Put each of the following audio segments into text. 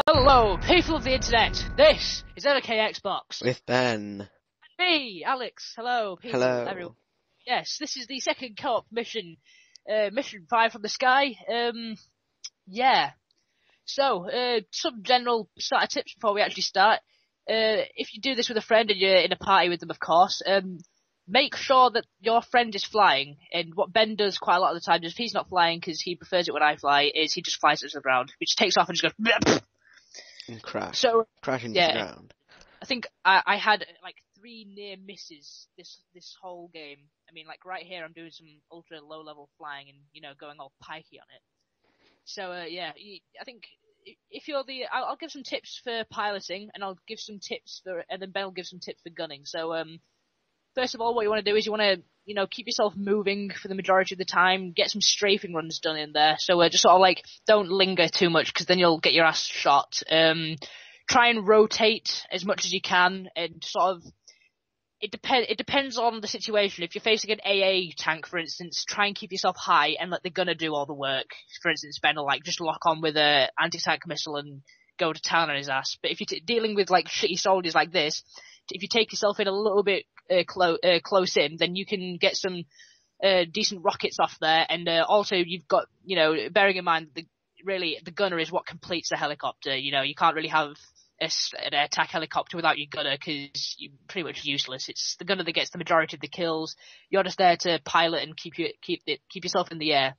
Hello, people of the internet. This is MK Xbox. With Ben. Me, Alex. Hello, people, everyone. Hello. Yes, this is the second co-op mission, mission 5 from the sky. Yeah. So, some general starter tips before we actually start. If you do this with a friend and you're in a party with them, of course, make sure that your friend is flying. And what Ben does quite a lot of the time is if he's not flying because he prefers it when I fly, is he just flies it to the ground, which takes off and just goes. And crash. So, Crashing to yeah. the ground. I think I had like 3 near misses this whole game. I mean, like right here, I'm doing some ultra low level flying and going all pikey on it. So yeah, I think if you're I'll give some tips for piloting, and I'll give some tips and then Ben will give some tips for gunning. So first of all, what you want to do is you want to keep yourself moving for the majority of the time. Get some strafing runs done in there. So just sort of like don't linger too much because then you'll get your ass shot. Try and rotate as much as you can, and sort of it depends on the situation. If you're facing an AA tank, for instance, try and keep yourself high and let the gunner do all the work. For instance, Ben will like just lock on with a anti-tank missile and go to town on his ass. But if you're dealing with like shitty soldiers like this, if you take yourself in a little bit close in, then you can get some decent rockets off there. And also you've got bearing in mind that the gunner is what completes the helicopter. You can't really have an attack helicopter without your gunner because you're pretty much useless. It's the gunner that gets the majority of the kills. You're just there to pilot and keep yourself in the air.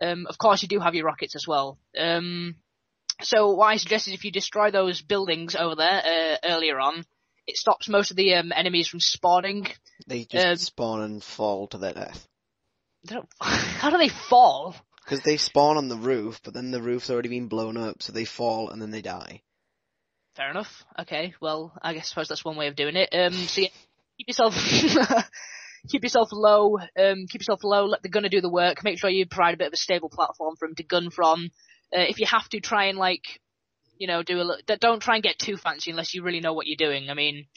Of course, you do have your rockets as well. So what I suggest is if you destroy those buildings over there earlier on, it stops most of the enemies from spawning. They just spawn and fall to their death. How do they fall? Because they spawn on the roof, but then the roof's already been blown up, so they fall and then they die. Fair enough. Okay, well, I suppose that's one way of doing it. So yeah, keep yourself low. Keep yourself low. Let the gunner do the work. Make sure you provide a bit of a stable platform for him to gun from. If you have to, try and don't try and get too fancy unless you really know what you're doing. I mean,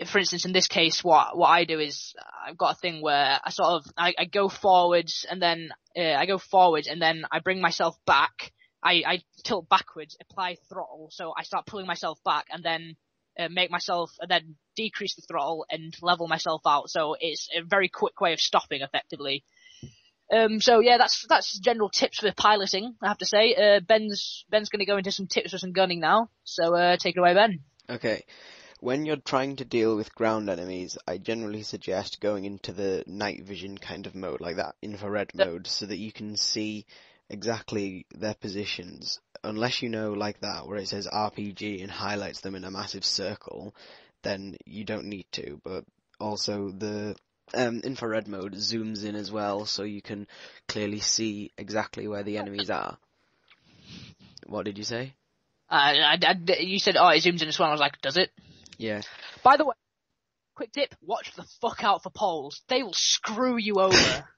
for instance, in this case, what I do is I've got a thing where I go forwards and then I bring myself back. I tilt backwards, apply throttle, so I start pulling myself back, and then decrease the throttle and level myself out. So it's a very quick way of stopping, effectively. So yeah, that's general tips for piloting, I have to say. Ben's going to go into some tips for some gunning now. So take it away, Ben. Okay. When you're trying to deal with ground enemies, I generally suggest going into the night vision kind of mode, like that infrared mode, so that you can see exactly their positions. Unless you know like that, where it says RPG and highlights them in a massive circle, then you don't need to. But also the infrared mode zooms in as well, so you can clearly see exactly where the enemies are. What did you say? You said, it zooms in as well. I was like, does it? Yeah. By the way, quick tip, watch the fuck out for poles. They will screw you over.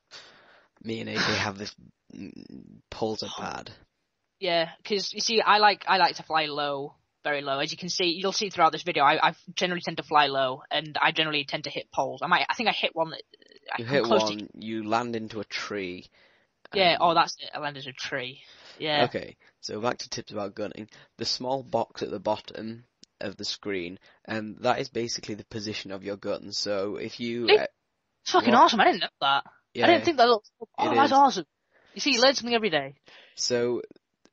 Me and AJ have this... Poles are bad. Yeah, because you see, I like to fly low, very low. As you can see, you'll see throughout this video, I generally tend to fly low, and I generally tend to hit poles. I think I hit one that... You hit one, you land into a tree. Yeah, that's it. I landed into a tree. Yeah. Okay, so back to tips about gunning. The small box at the bottom of the screen, that is basically the position of your gun. So if you... It's fucking awesome. I didn't know that. Yeah, I didn't think that looked... Oh, that's awesome. You see, you learn something every day. So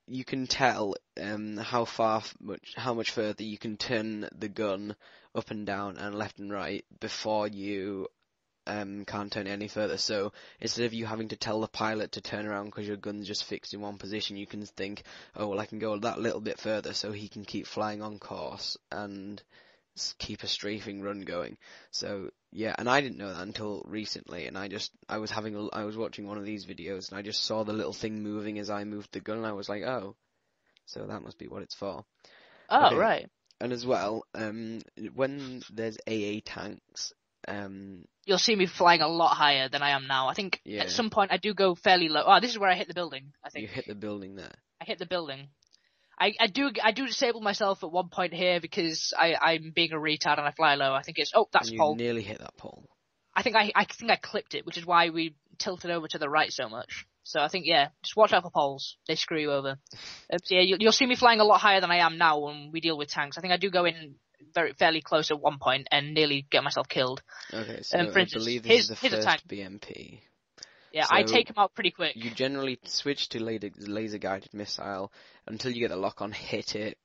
you can tell how much further you can turn the gun up and down and left and right before you can't turn it any further. So instead of you having to tell the pilot to turn around because your gun's just fixed in one position, you can think, oh well, I can go that little bit further so he can keep flying on course and keep a strafing run going. So yeah, and I didn't know that until recently, and I was watching one of these videos and I just saw the little thing moving as I moved the gun, and I was like, oh, so that must be what it's for. Oh, okay. Right. And as well, when there's AA tanks, you'll see me flying a lot higher than I am now. I think at some point I do go fairly low. Oh, this is where I hit the building, I think. You hit the building there. I hit the building. I do disable myself at one point here because I'm being a retard and I fly low. I think it's that's and you pole. Nearly hit that pole. I think I clipped it, which is why we tilted over to the right so much. So I think, yeah, just watch out for poles. They screw you over. So yeah, you'll see me flying a lot higher than I am now when we deal with tanks. I think I do go in fairly close at one point and nearly get myself killed. Okay, so For I instance, believe this is the here's a tank. first BMP. Yeah, So I take him out pretty quick. you generally switch to laser-guided missile until you get the lock on, hit it,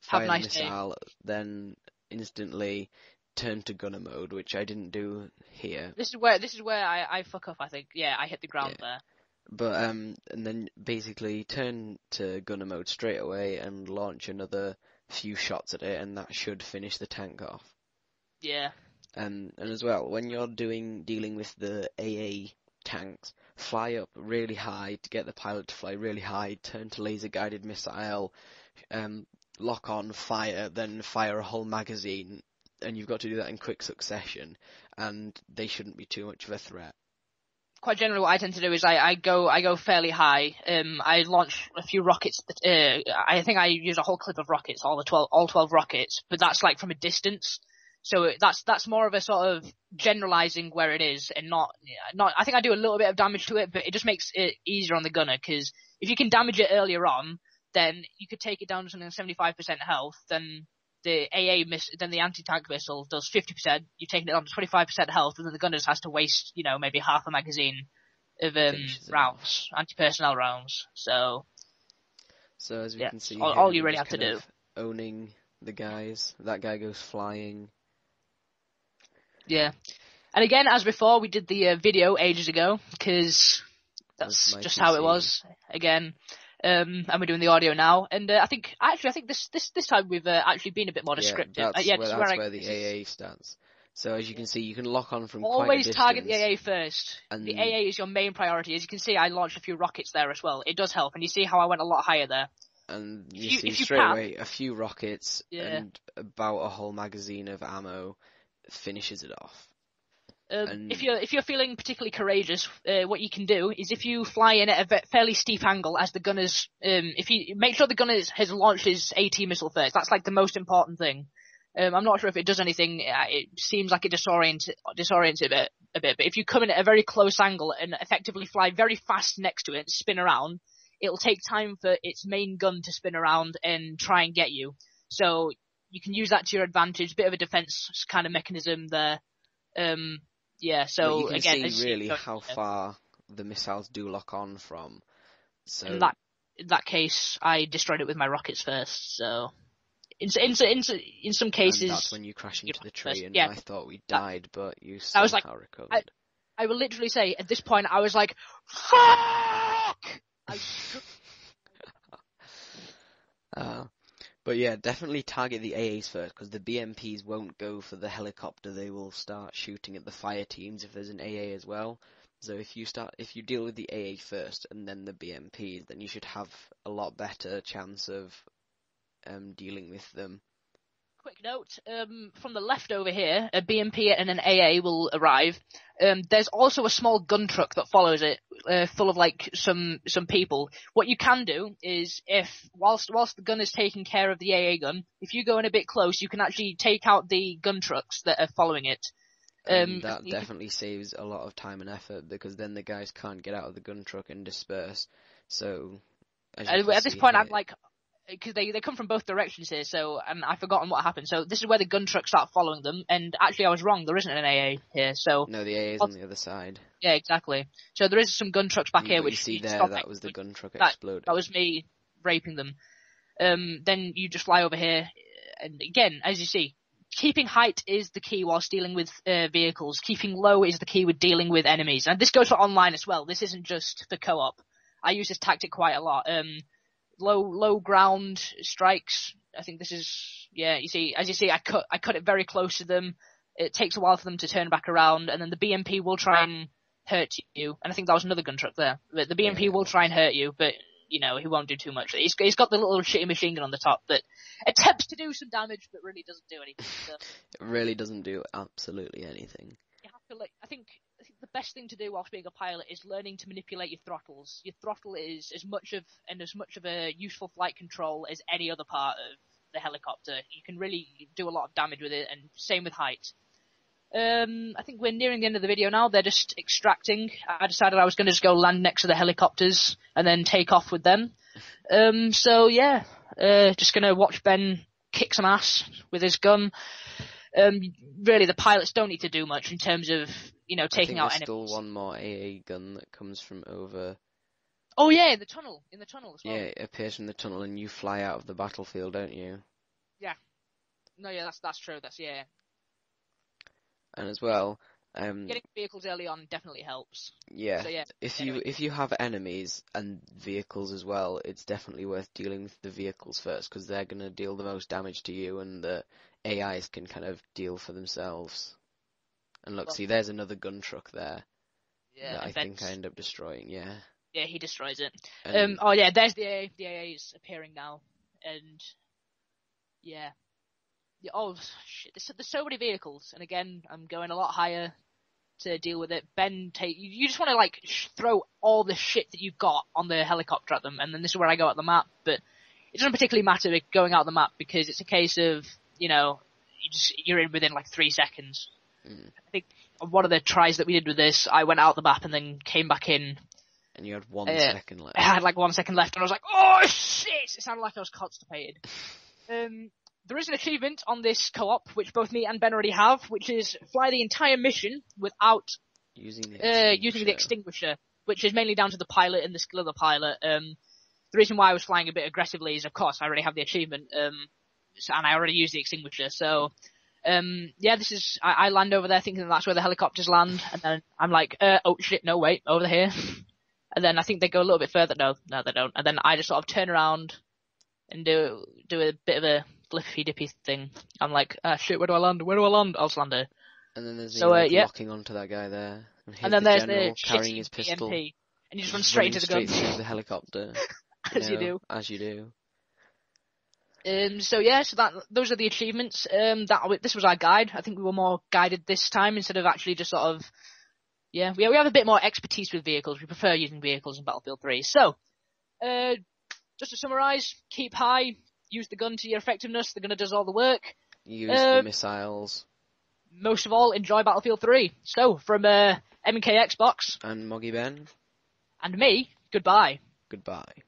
Have fire a the nice day. missile, then instantly turn to gunner mode, which I didn't do here. This is where I fuck up. I think. Yeah, I hit the ground Yeah. there. But and then basically turn to gunner mode straight away and launch another few shots at it, and that should finish the tank off. Yeah. And as well, when you're dealing with the AA tanks, fly up really high to get the pilot to fly really high, turn to laser guided missile, lock on, fire, then fire a whole magazine, and you've got to do that in quick succession, and they shouldn't be too much of a threat. Quite generally, what I tend to do is I go fairly high. I launch a few rockets. I think I use a whole clip of rockets, all 12 rockets, but that's like from a distance. So that's more of a sort of generalizing where it is, and not. I think I do a little bit of damage to it, but it just makes it easier on the gunner, because if you can damage it earlier on, then you could take it down to something 75% health. Then the then the anti-tank missile does 50%. You've taken it down to 25% health, and then the gunner just has to waste, maybe half a magazine of rounds, anti-personnel rounds. So as we yeah, can see all here, you we're really just have to kind do. of owning the guys. That guy goes flying. Yeah. And again, as before, we did the video ages ago, because that's just how it was. Again, and we're doing the audio now. And I think this time we've actually been a bit more descriptive. That's where the AA stands. So as you can see, you can lock on from quite a always distance. Target the AA first. And the AA is your main priority. As you can see, I launched a few rockets there as well. It does help, and you see how I went a lot higher there. And you see straight away a few rockets and about a whole magazine of ammo finishes it off. If you're feeling particularly courageous, what you can do is, if you fly in at a fairly steep angle as the gunners, if you make sure the gunner has launched his AT missile first, that's like the most important thing. I'm not sure if it does anything. It seems like it disorients it a bit. But if you come in at a very close angle and effectively fly very fast next to it and spin around, it'll take time for its main gun to spin around and try and get you. So you can use that to your advantage. Bit of a defense kind of mechanism there. Yeah, so you can again, see really how far the missiles do lock on from. So in that case, I destroyed it with my rockets first. So in some cases, and that's when you crash into the tree, and I thought we died, but you somehow recovered. I will literally say, at this point, I was like, "Fuck!" But yeah, definitely target the AAs first, because the BMPs won't go for the helicopter. They will start shooting at the fire teams if there's an AA as well. So if you deal with the AA first and then the BMPs, then you should have a lot better chance of dealing with them. Quick note, from the left over here, a BMP and an AA will arrive. There's also a small gun truck that follows it, full of like some people. What you can do is, whilst the gun is taking care of the AA gun, if you go in a bit close, you can actually take out the gun trucks that are following it. That definitely saves a lot of time and effort, because then the guys can't get out of the gun truck and disperse. So at this point, I'm like, because they come from both directions here, and I've forgotten what happened. So this is where the gun trucks start following them, and actually I was wrong, there isn't an AA here, so... No, the AA is on the other side. Yeah, exactly. So there is some gun trucks back here, which... you see there, that was the gun truck exploding. That was me raping them. Then you just fly over here, and again, as you see, keeping height is the key whilst dealing with vehicles. Keeping low is the key with dealing with enemies. And this goes for online as well. This isn't just for co-op. I use this tactic quite a lot. Low ground strikes. I think this is, as you see, I cut it very close to them. It takes a while for them to turn back around, and then the BMP will try and hurt you. And I think that was another gun truck there. But the BMP will try and hurt you, but he won't do too much. He's got the little shitty machine gun on the top that attempts to do some damage, but really doesn't do anything. So. It really doesn't do absolutely anything. You have to I think the best thing to do whilst being a pilot is learning to manipulate your throttles. Your throttle is as much of a useful flight control as any other part of the helicopter. You can really do a lot of damage with it, and same with height. I think we're nearing the end of the video now. They're just extracting. I decided I was going to just go land next to the helicopters and then take off with them. So yeah, just going to watch Ben kick some ass with his gun. Really, the pilots don't need to do much in terms of, taking out enemies. There's still one more AA gun that comes from over. Oh yeah, in the tunnel as well. Yeah, it appears in the tunnel, and you fly out of the battlefield, don't you? Yeah. No, yeah, that's true. Yeah. And as well, getting vehicles early on definitely helps. Yeah. So, yeah. If you have enemies and vehicles as well, it's definitely worth dealing with the vehicles first, because they're gonna deal the most damage to you, and the AIs can kind of deal for themselves. And look, see, there's another gun truck there. Yeah. That I think I end up destroying. Yeah. Yeah, he destroys it. Oh yeah, there's the AA. The AA is appearing now, and yeah. Oh shit! There's so many vehicles, and again, I'm going a lot higher to deal with it. Ben, you just want to throw all the shit that you've got on the helicopter at them, and then this is where I go out the map. But it doesn't particularly matter going out the map, because it's a case of you're in within 3 seconds. I think on one of the tries that we did with this, I went out the map and then came back in. And you had 1 second left. I had 1 second left, and I was like, oh shit! It sounded like I was constipated. There is an achievement on this co-op, which both me and Ben already have, which is fly the entire mission without using the extinguisher, which is mainly down to the pilot and the skill of the pilot. The reason why I was flying a bit aggressively is, of course, I already have the achievement, and I already used the extinguisher. So, this is I land over there thinking that's where the helicopters land, and then I'm like, oh shit, no wait, over here. And then I think they go a little bit further. No, they don't. And then I just sort of turn around and do a bit of a flippy dippy thing. I'm like, shit, where do I land? I'll just land here. And then there's locking onto that guy there. And then there's the carrying his pistol. BMP, and you just run straight into the gun. Straight through the helicopter. As you do. So those are the achievements. This was our guide. I think we were more guided this time instead of actually just sort of. Yeah, we have a bit more expertise with vehicles. We prefer using vehicles in Battlefield 3. So, just to summarise, keep high, use the gun to your effectiveness. The gun does all the work. Use the missiles. Most of all, enjoy Battlefield 3. So, from MK Xbox. And Moggy Ben. And me, goodbye. Goodbye.